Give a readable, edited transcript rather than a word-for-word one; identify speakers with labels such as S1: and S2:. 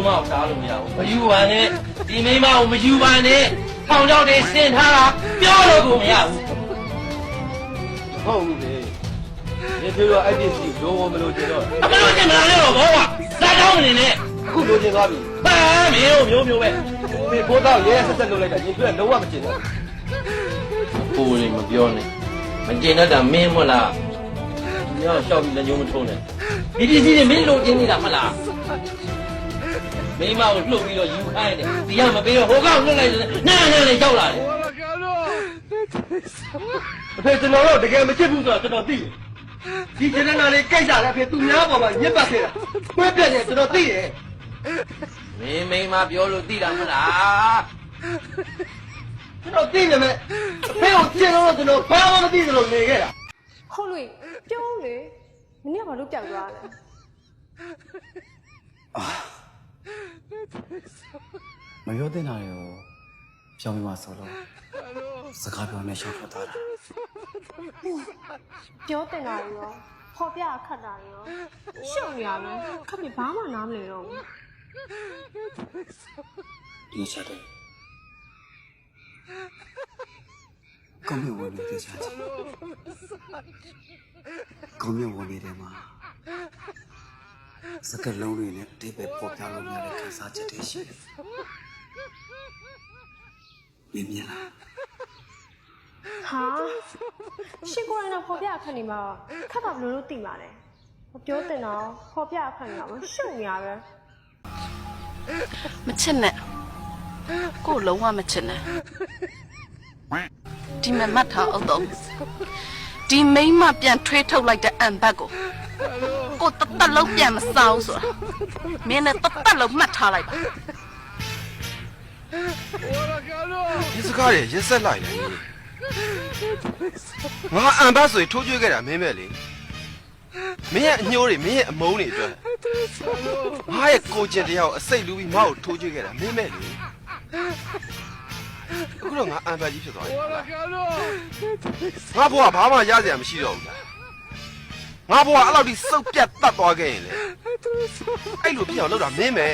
S1: မောက်တားလို့မရဘူးမယူပါနဲ့ဒီမိန်းမကိုမယူပါနဲ့ထောင်ချောက်တွေဆင်ထားတာပြောလို့ကိုမရဘူး
S2: ဟုတ်ဘူးလေရေပြောတော့အဲ့ဒီစီလုံးဝမလို့ကျတော့
S1: အမလို့ကျင်မလာနဲ့တော့ဘောကစားကောင်းနေနဲ့
S2: အခုလိုချင်သွားပြီ
S1: ဟာမင်းတို့မျိုးပဲ
S2: ဒီကိုတော့ရဲဆက်ဆက်လုပ်လိုက်တာရင်ပြောလုံးဝမကျင်တော့
S1: ကိုယ်လည်းမပြောနဲ့မကျင်တတ်တာမင်းမလားညောင်းလျှောက်ပြီးလည်းညုံမထုံးနဲ့ဒီပစ္စည်းတွေမင်းလိုချင်နေတာမလားမိမကိုလှုပ်ပြီးတော့ယူခိုင်းတယ်ဒီကမပေးတော့ဟိုကောင်လှုပ်လိုက်တယ်နားနဲ့ရောက်လာတယ်
S2: အဖေကျွန်တော်တို့တကယ်မချစ်ဘူးဆိုတော့ကျွန်တော်သိတယ်ဒီကျန်တဲ့နာလေးကြိုက်တာလည်းအဖေသူများပေါ်မှာညစ်ပတ်ခဲ့တာခွဲပြက်နေကျွန်တော်သိတယ်
S1: မင်းပြောလို့သိတာမလား
S2: ကျွန်တော်သိနေမယ်အဖေကိုကျင်တော့ကျွန်တော်ဘာမှမသိသလိုနေခဲ့တာ
S3: ဟုတ်လို့ပြုံးလေမင်းကဘာလို့ပြောက်သွားလဲ
S4: မပြောတဲ့နာရီကိုပြောင်းပြီးမှဆိုလို့စကားပြောနေရှောက်ထွက်သွားတာ
S3: ပြောတင်တာရောခေါ်ပြခတ်တာရောရှုံနေရမယ်ခက်ပြီးဘာမှနားမလဲတော့ဘူး
S4: ဒီချက်တယ်ကောင်းမြတ်ဝင်နေတဲ့ချက်ကောင်းမြတ်ဝင်နေတဲ့မှာစကလုံးတွေနဲ့အတိတ်ပဲပေါ်ပြလို့များတဲ့ခန်းစားချက်တွေရှိတယ်မြင်လား
S3: ဟာရှင်ကိုရနာခေါ်ပြခတ်နေမှာခတ်တာဘယ်လိုလုပ်သိမှာလဲမပြောတင်တော့ခေါ်ပြခတ်နေတာမရှုံနေရပဲ
S5: မချစ်နဲ့ကိုလုံးဝမချစ်နဲ့ဒီမမတ်ထားအောင်တော့ဒီမိန်းမပြန်ထွေးထုတ်လိုက်တဲ့အံဘက်ကိုတတ်လုံးပြန်မစားဘူးဆိုတာမင်းနဲ့တတ်လုံးမှတ်ထားလိုက်ပါ
S6: ဒီစကားတွေရက်ဆက်လိုက်တယ်ငါအံဘတ်ဆိုထိုးကျွေးခဲ့တာမင်းပဲလေမင်းရဲ့အညိုးတွေမင်းရဲ့အမုန်းတွေအတွက်ငါရဲ့ကိုကျင်တရားကိုအစိတ်လူပြီးငါ့ကိုထိုးကျွေးခဲ့တာမင်းပဲလေအခုတော့ငါအံဘတ်ကြီးဖြစ်သွားပြီငါဘဝဘာမှရစရာမရှိတော့ဘူးငါဘဝအဲ့လောက်ထိစုပ်ပြတ်တတ်သွားခဲ့ရင်လေအဲ့လိုဖြစ်အောင်လုပ်တာမင်းပဲ